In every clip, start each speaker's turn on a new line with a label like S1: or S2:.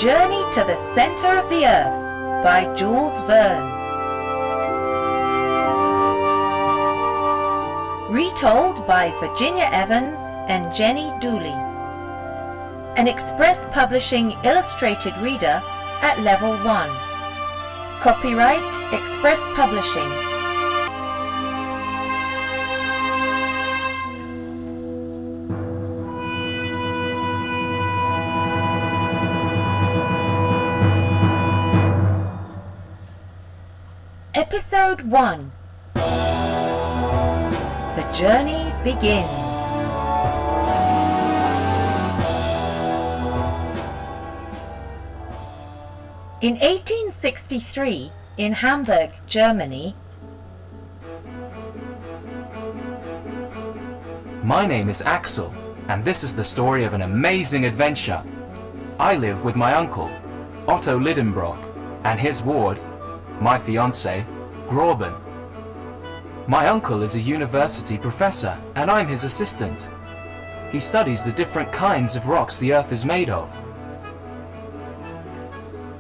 S1: Journey to the Center of the Earth by Jules Verne. Retold by Virginia Evans and Jenny Dooley. An Express Publishing Illustrated Reader at Level 1. Copyright Express Publishing. Episode 1. The journey begins. In 1863, in Hamburg, Germany.
S2: My name is Axel, and this is the story of an amazing adventure. I live with my uncle, Otto Lidenbrock, and his ward, my fiancée, Grauben. My uncle is a university professor, and I'm his assistant. He studies the different kinds of rocks the Earth is made of.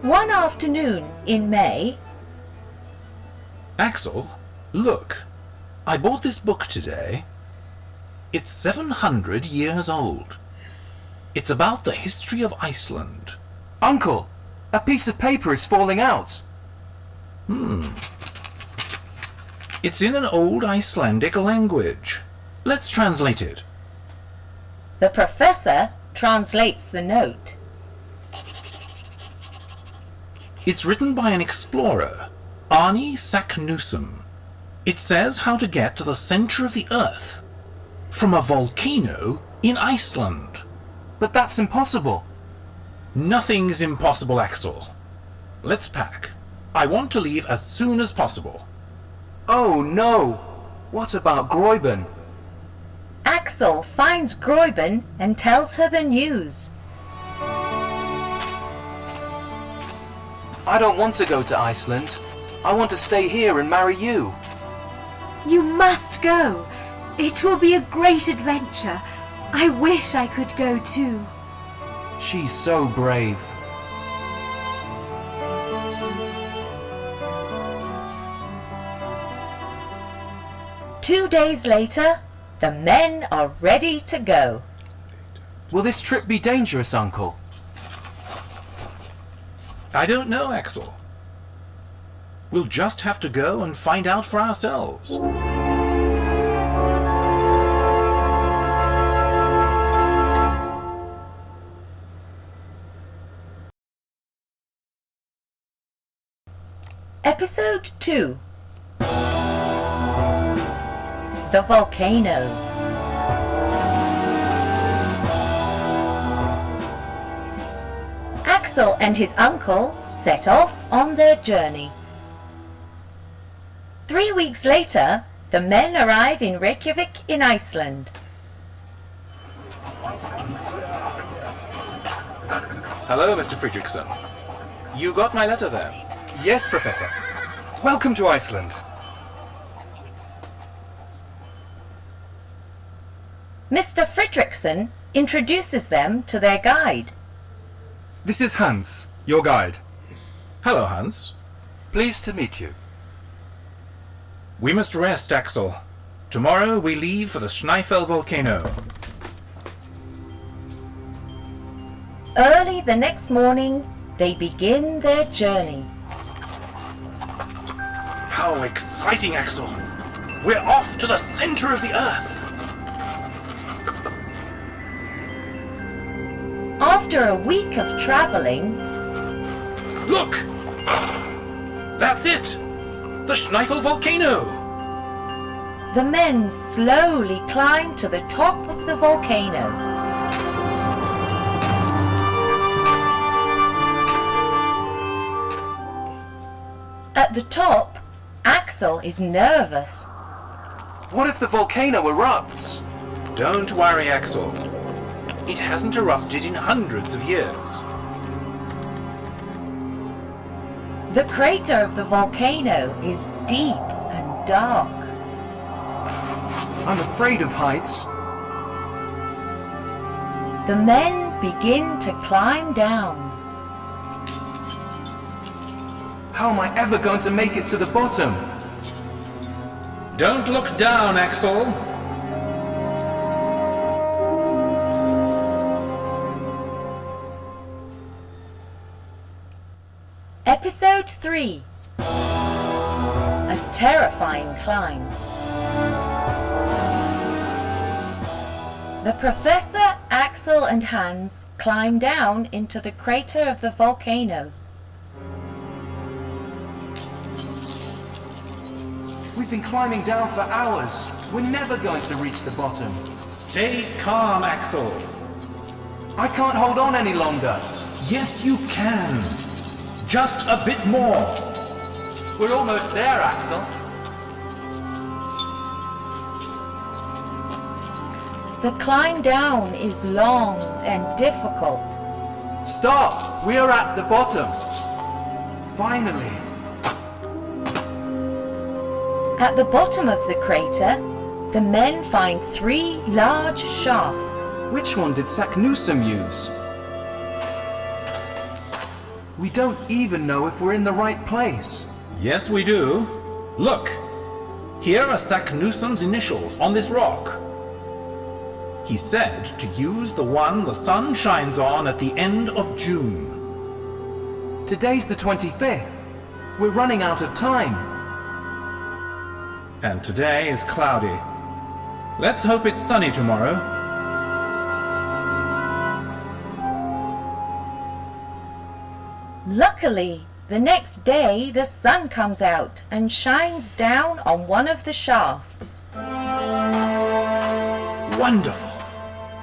S1: One afternoon in May.
S3: Axel, look. I bought this book today. It's 700 years old. It's about the history of Iceland.
S2: Uncle, a piece of paper is falling out.
S3: It's in an old Icelandic language. Let's translate it.
S1: The professor translates the note.
S3: It's written by an explorer, Arni Saknussemm. It says how to get to the center of the Earth from a volcano in Iceland.
S2: But that's impossible.
S3: Nothing's impossible, Axel. Let's pack. I want to leave as soon as possible.
S2: Oh no! What about Grauben?
S1: Axel finds Grauben and tells her the news.
S2: I don't want to go to Iceland. I want to stay here and marry you.
S4: You must go. It will be a great adventure. I wish I could go too.
S2: She's so brave.
S1: Two days later, the men are ready to go.
S2: Will this trip be dangerous, Uncle?
S3: I don't know, Axel. We'll just have to go and find out for ourselves.
S1: Episode 2. The volcano. Axel and his uncle set off on their journey. 3 weeks later, the men arrive in Reykjavik in Iceland.
S3: Hello, Mr. Fredrickson. You got my letter then?
S5: Yes, Professor. Welcome to Iceland.
S1: Mr. Fredrickson introduces them to their guide.
S5: This is Hans, your guide.
S3: Hello, Hans.
S5: Pleased to meet you.
S3: We must rest, Axel. Tomorrow we leave for the Schneifel volcano.
S1: Early the next morning, they begin their journey.
S3: How exciting, Axel! We're off to the center of the Earth!
S1: After a week of traveling.
S3: Look! That's it! The Schneifel volcano!
S1: The men slowly climb to the top of the volcano. At the top, Axel is nervous.
S2: What if the volcano erupts?
S3: Don't worry, Axel. It hasn't erupted in hundreds of years.
S1: The crater of the volcano is deep and dark.
S2: I'm afraid of heights.
S1: The men begin to climb down.
S2: How am I ever going to make it to the bottom?
S3: Don't look down, Axel.
S1: Episode 3. A terrifying climb. The Professor, Axel and Hans climb down into the crater of the volcano.
S2: We've been climbing down for hours. We're never going to reach the bottom.
S3: Stay calm, Axel.
S2: I can't hold on any longer.
S3: Yes, you can. Just a bit more.
S5: We're almost there, Axel.
S1: The climb down is long and difficult.
S5: Stop! We are at the bottom.
S2: Finally.
S1: At the bottom of the crater, the men find 3 large shafts.
S2: Which one did Saknussemm use? We don't even know if we're in the right place.
S3: Yes, we do. Look. Here are Saknussemm's initials on this rock. He said to use the one the sun shines on at the end of June.
S2: Today's the 25th. We're running out of time.
S3: And today is cloudy. Let's hope it's sunny tomorrow.
S1: Luckily, the next day the sun comes out and shines down on one of the shafts.
S3: Wonderful.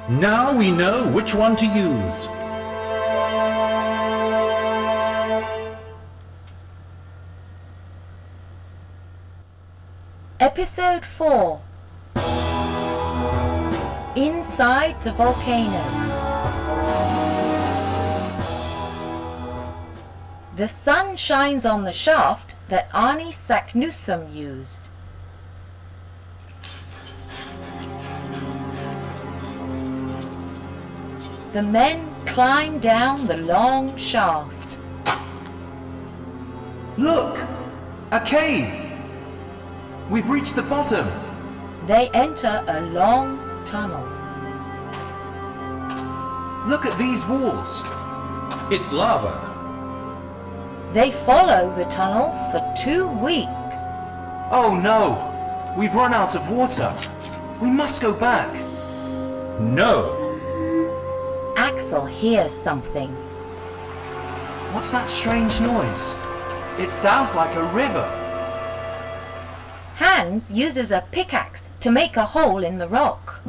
S3: Now we know which one to use.
S1: Episode 4. Inside the volcano. The sun shines on the shaft that Arnie Saknussemm used. The men climb down the long shaft.
S2: Look! A cave! We've reached the bottom.
S1: They enter a long tunnel.
S2: Look at these walls.
S3: It's lava.
S1: They follow the tunnel for 2 weeks.
S2: Oh no! We've run out of water. We must go back.
S3: No.
S1: Axel hears something.
S2: What's that strange noise?
S5: It sounds like a river.
S1: Hans uses a pickaxe to make a hole in the rock.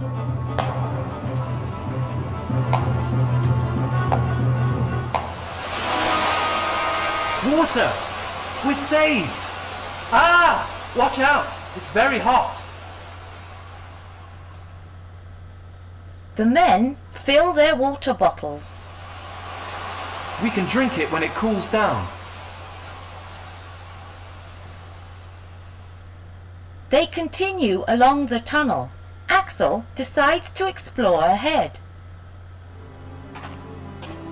S2: Water! We're saved!
S5: Ah! Watch out! It's very hot.
S1: The men fill their water bottles.
S2: We can drink it when it cools down.
S1: They continue along the tunnel. Axel decides to explore ahead.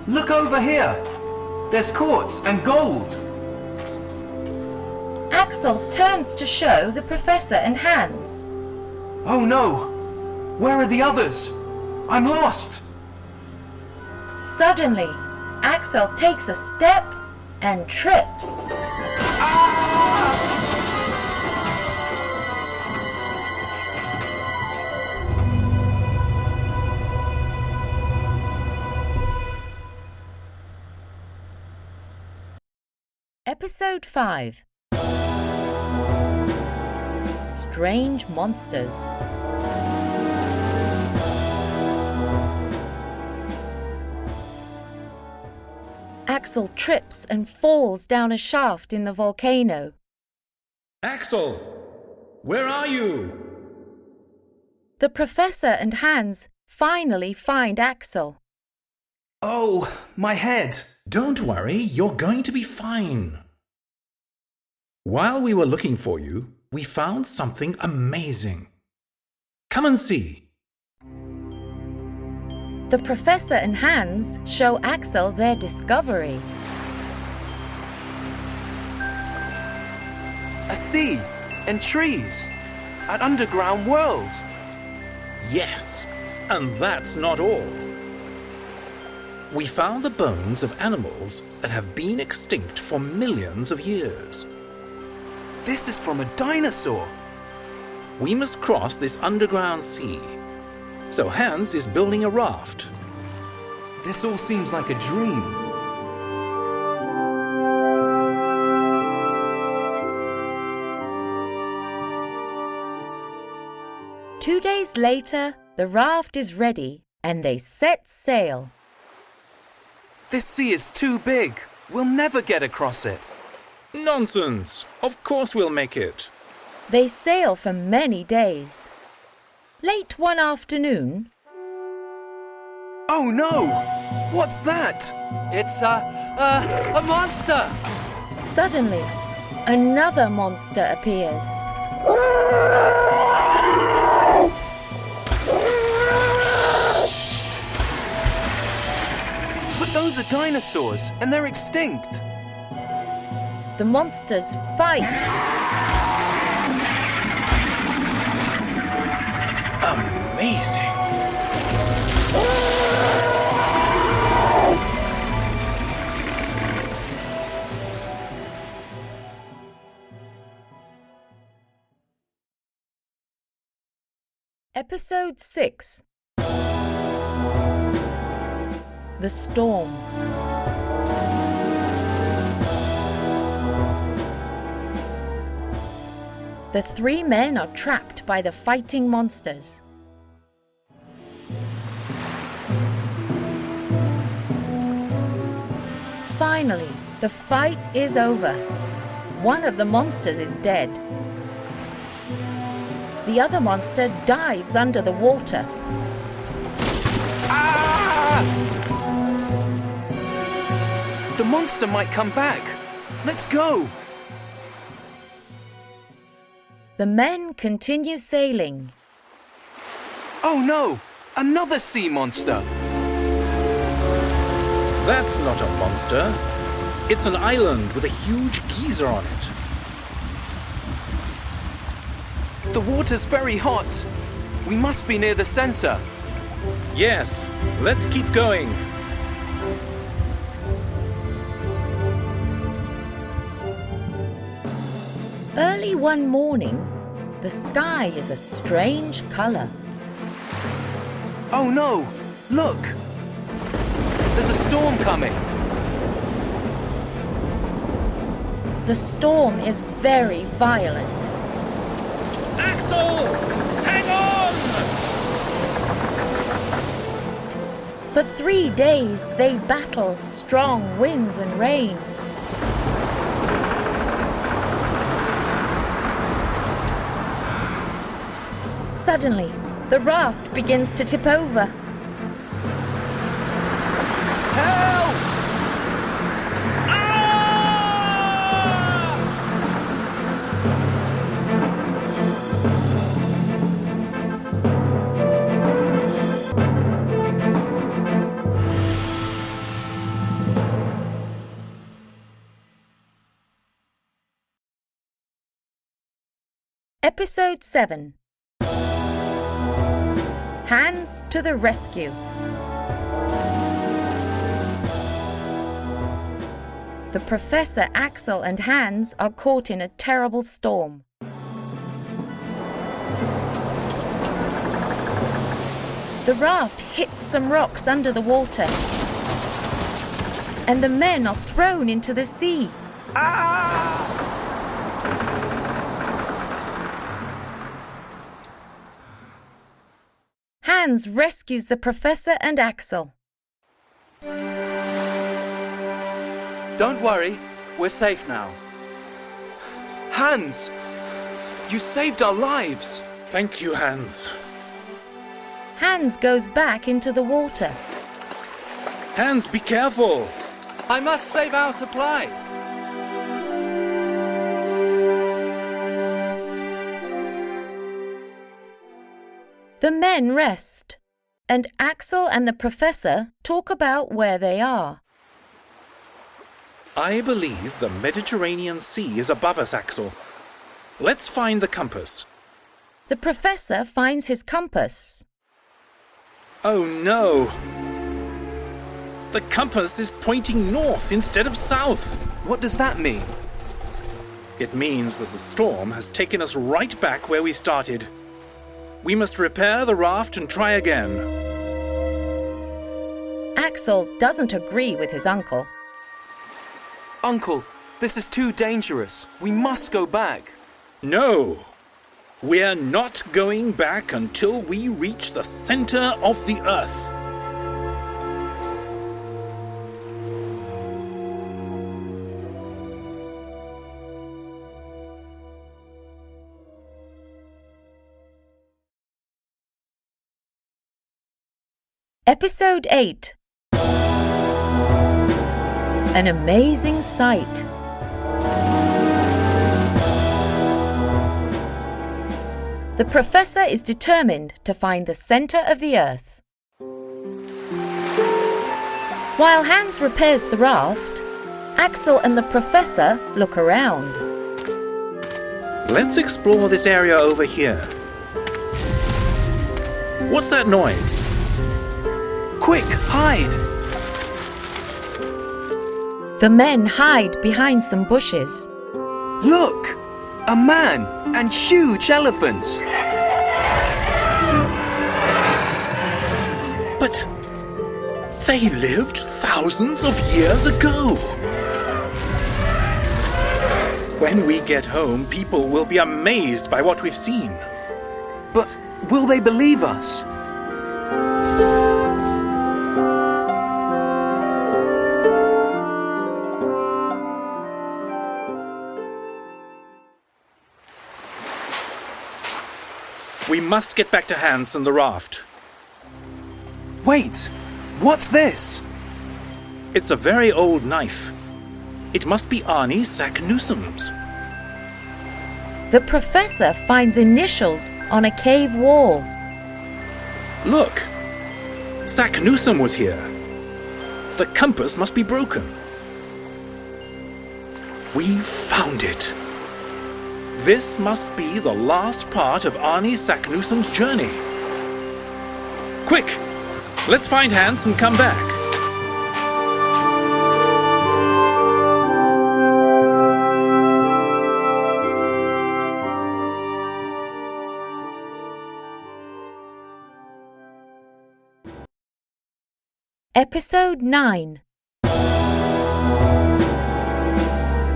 S2: Look over here! There's quartz and gold!
S1: Axel turns to show the Professor and Hans.
S2: Oh no! Where are the others? I'm lost!
S1: Suddenly, Axel takes a step and trips. Episode 5. Strange Monsters. Axel trips and falls down a shaft in the volcano.
S3: Axel, where are you?
S1: The Professor and Hans finally find Axel.
S2: Oh, my head!
S3: Don't worry, you're going to be fine. While we were looking for you, we found something amazing. Come and see.
S1: The Professor and Hans show Axel their discovery.
S5: sea and trees. An underground world.
S3: Yes, and that's not all. We found the bones of animals that have been extinct for millions of years.
S5: This is from a dinosaur.
S3: We must cross this underground sea. So Hans is building a raft.
S2: This all seems like a dream.
S1: Two days later, the raft is ready and they set sail.
S5: This sea is too big. We'll never get across it.
S3: Nonsense! Of course we'll make it.
S1: They sail for many days. Late one afternoon,
S5: Oh no! What's that?
S6: It's a monster!
S1: suddenly, another monster appears.
S5: But those are dinosaurs, and they're extinct.
S1: The monsters fight.
S3: Amazing!
S1: Episode 6. The Storm. The three men are trapped by the fighting monsters. Finally, the fight is over. One of the monsters is dead. The other monster dives under the water.
S5: Ah! The monster might come back. Let's go.
S1: The men continue sailing.
S5: Oh no! Another sea monster.
S3: That's not a monster. It's an island with a huge geyser on it.
S5: The water's very hot. We must be near the center.
S3: Yes, let's keep going.
S1: Early one morning, the sky is a strange color.
S5: Oh no! Look! There's a storm coming.
S1: The storm is very violent.
S3: Axel! Hang on!
S1: For 3 days, they battle strong winds and rain. Suddenly, the raft begins to tip over.
S5: Help!
S1: Episode 7. Hans to the rescue. The Professor, Axel and Hans are caught in a terrible storm. The raft hits some rocks under the water, and the men are thrown into the sea. Hans rescues the Professor and Axel.
S6: Don't worry, we're safe now.
S5: Hans! You saved our lives!
S3: Thank you, Hans.
S1: Hans goes back into the water.
S3: Hans, be careful!
S6: I must save our supplies.
S1: The men rest, and Axel and the Professor talk about where they are.
S3: I believe the Mediterranean Sea is above us, Axel. Let's find the compass.
S1: The professor finds his compass.
S3: Oh no! The compass is pointing north instead of south.
S5: What does that mean?
S3: It means that the storm has taken us right back where we started. We must repair the raft and try again.
S1: Axel doesn't agree with his uncle.
S5: Uncle, this is too dangerous. We must go back.
S3: No! We're not going back until we reach the center of the Earth.
S1: Episode 8. An amazing sight. The professor is determined to find the center of the Earth. While Hans repairs the raft, Axel and the professor look around.
S3: Let's explore this area over here. What's that noise?
S5: Quick, hide!
S1: The men hide behind some bushes.
S5: Look! A man and huge elephants.
S3: But they lived thousands of years ago. When we get home, people will be amazed by what we've seen.
S5: But will they believe us?
S3: We must get back to Hans and the raft.
S5: Wait! What's this?
S3: It's a very old knife. It must be Arnie Saknussum's.
S1: The professor finds initials on a cave wall.
S3: Look! Saknussum was here. The compass must be broken. We found it. This must be the last part of Arnie Saknussum's journey. Quick! Let's find Hans and come back.
S1: Episode 9.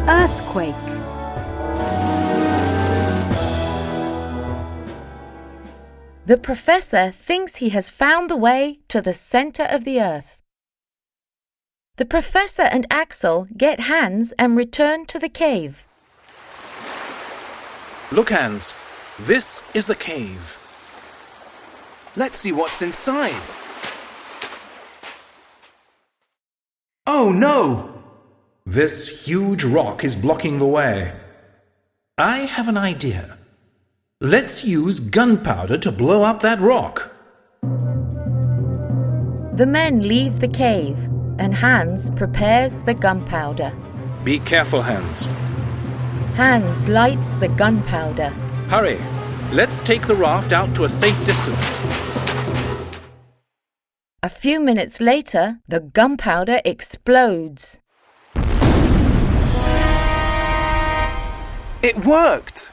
S4: Earthquake.
S1: The professor thinks he has found the way to the center of the Earth. The professor and Axel get Hans and return to the cave.
S3: Look, Hans. This is the cave.
S5: Let's see what's inside. Oh no!
S3: This huge rock is blocking the way. I have an idea. Let's use gunpowder to blow up that rock.
S1: The men leave the cave and Hans prepares the gunpowder.
S3: Be careful, Hans.
S1: Hans lights the gunpowder.
S3: Hurry. Let's take the raft out to a safe distance.
S1: A few minutes later, the gunpowder explodes.
S5: It worked!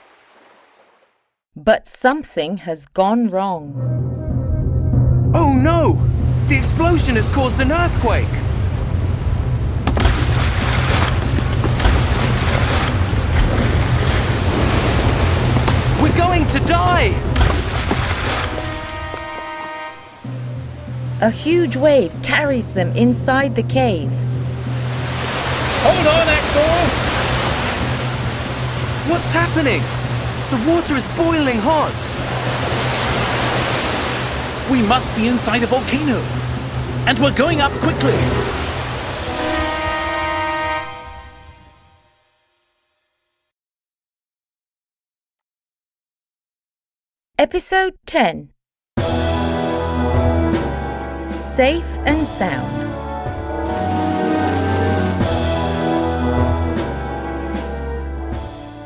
S1: But something has gone wrong.
S5: Oh no! The explosion has caused an earthquake! We're going to die!
S1: A huge wave carries them inside the cave.
S3: Hold on, Axel!
S5: What's happening? The water is boiling hot!
S3: We must be inside a volcano. And we're going up quickly.
S1: Episode 10. Safe and sound.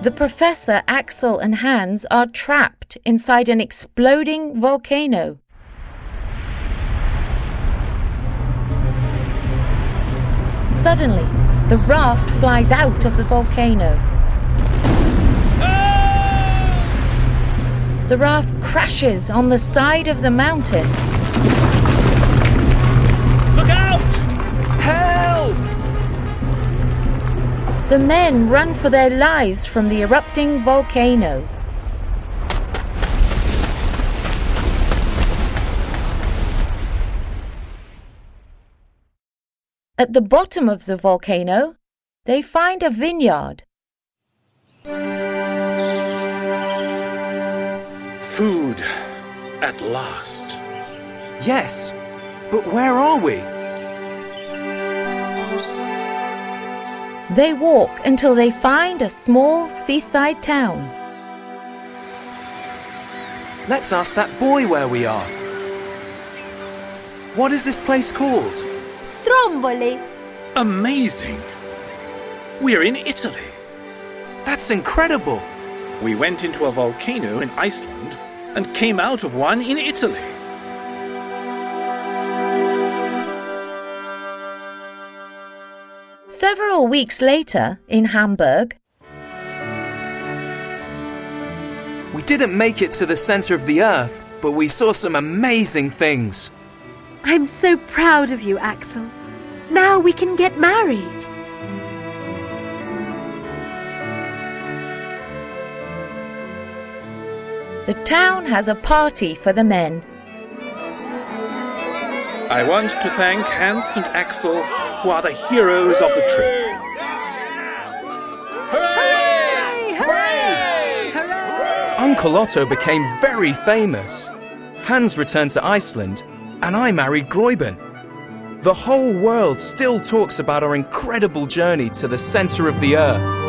S1: The professor, Axel, and Hans are trapped inside an exploding volcano. Suddenly, the raft flies out of the volcano. The raft crashes on the side of the mountain.
S5: Look out! Help!
S1: The men run for their lives from the erupting volcano. At the bottom of the volcano, they find a vineyard.
S3: Food, at last.
S5: Yes, but where are we?
S1: They walk until they find a small seaside town.
S5: Let's ask that boy where we are. What is this place called?
S4: Stromboli.
S3: Amazing! We're in Italy.
S5: That's incredible.
S3: We went into a volcano in Iceland and came out of one in Italy.
S1: Several weeks later, in Hamburg,
S5: We didn't make it to the center of the Earth, but we saw some amazing things.
S4: I'm so proud of you, Axel. Now we can get married.
S1: the town has a party for the men.
S3: I want to thank Hans and Axel, who are the heroes of the trip.
S4: Hooray! Hooray! Hooray!
S5: Uncle Otto became very famous. Hans returned to Iceland, and I married Gräuben. The whole world still talks about our incredible journey to the center of the Earth.